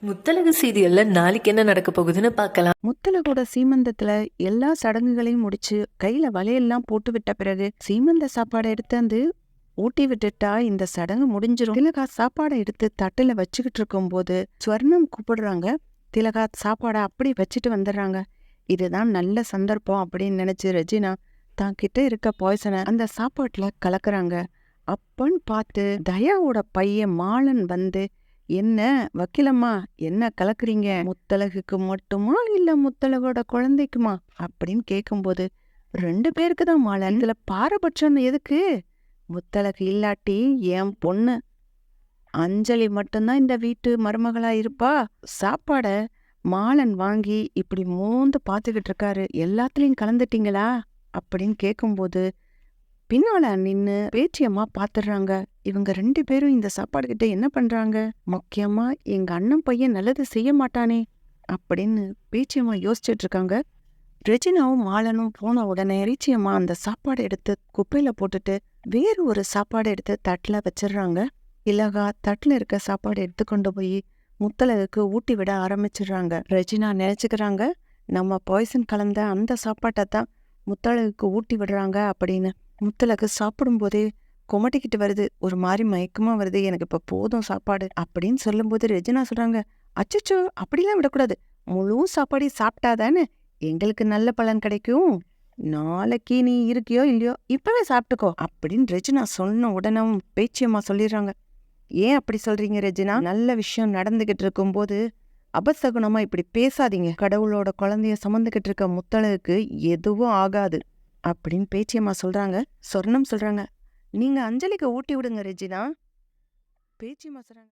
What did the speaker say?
முத்தழகு சீரியல்ல நாளைக்கு என்ன நடக்க போகுதுன்னு பார்க்கலாம். முத்தழகோட சீமந்தத்துல எல்லா சடங்குகளையும் முடிச்சு கையில வலையெல்லாம் போட்டு விட்ட பிறகு சீமந்த சாப்பாடை எடுத்து வந்து ஊட்டி விட்டுட்டா இந்த சடங்கு முடிஞ்சிரும். திலகா சாப்பாடை எடுத்து தட்டுல வச்சுக்கிட்டு இருக்கும் போது ஸ்வர்ணம் கூப்பிடுறாங்க. திலகா சாப்பாடை அப்படி வச்சுட்டு வந்துடுறாங்க. இதுதான் நல்ல சந்தர்ப்பம் அப்படின்னு நினைச்சு ரெஜினா தான் கிட்ட இருக்க பாய்சனை அந்த சாப்பாட்டுல கலக்குறாங்க. அப்பன்னு பார்த்து தயாவோட பையன் மாலன் வந்து, என்ன வக்கீலம்மா, என்ன கலக்குறீங்க? முத்தழகுக்கு மட்டுமா இல்ல முத்தழகோட குழந்தைக்குமா அப்படின்னு கேட்கும்போது, 2 பேருக்கு தான் மாலன். இதுல பாரபட்சம் எதுக்கு? முத்தழகு இல்லாட்டி என் பொண்ணு அஞ்சலி மட்டும்தான் இந்த வீட்டு மருமகளா இருப்பா. சாப்பாட மாலன் வாங்கி இப்படி மோந்து பார்த்துக்கிட்டு இருக்காரு. எல்லாத்துலயும் கலந்துட்டீங்களா அப்படின்னு கேட்கும்போது பின்னால நின்னு பேச்சியம்மா பாத்துடுறாங்க. இவங்க 2 பேரும் இந்த சாப்பாடு கிட்ட என்ன பண்றாங்க? முக்கியமா எங்க அண்ணன் பையன் நல்லது செய்ய மாட்டானே அப்படின்னு பேச்சியம்மா யோசிச்சுட்டு இருக்காங்க. ரெஜினாவும் மாலனும் போன உடனே பேச்சியம்மா அந்த சாப்பாடை எடுத்து குப்பையில போட்டுட்டு வேறு ஒரு சாப்பாடு எடுத்து தட்டுல வச்சிடுறாங்க. திலகா தட்டுல இருக்க சாப்பாடு எடுத்துக்கொண்டு போய் முத்தழகுக்கு ஊட்டி விட ஆரம்பிச்சிடுறாங்க. ரெஜினா நினைச்சுக்கிறாங்க, நம்ம பாய்சன் கலந்த அந்த சாப்பாட்டை தான் முத்தழகுக்கு ஊட்டி விடுறாங்க அப்படின்னு. முத்தழகு சாப்பிடும்போதே கொமட்டிக்கிட்டு வருது, ஒரு மாதிரி மயக்கமா வருது, எனக்கு இப்ப போதும் சாப்பாடு அப்படின்னு சொல்லும்போது ரெஜினா சொல்றாங்க, அச்சச்சோ அப்படிலாம் விடக்கூடாது, முழு சாப்பாடையும் சாப்பிட்டாதானே எங்களுக்கு நல்ல பலன் கிடைக்கும். நாளைக்கு நீ இருக்கியோ இல்லையோ இப்பவே சாப்பிட்டுக்கோ அப்படின்னு ரெஜினா சொன்ன உடனே பேச்சியம்மா சொல்லிடுறாங்க. ஏன் அப்படி சொல்றீங்க ரெஜினா? நல்ல விஷயம் நடந்துகிட்டு இருக்கும் போது அபசகுணமா இப்படி பேசாதீங்க. கடவுளோட குழந்தைய சுமந்துகிட்டு இருக்க முத்தழகுக்கு எதுவும் ஆகாது அப்படின்னு பேச்சியம்மா சொல்றாங்க. சொர்ணம் சொல்றாங்க, நீங்க அஞ்சலிக்கு ஊட்டி விடுங்க ரெஜினா. பேச்சியம்மா சொல்றாங்க.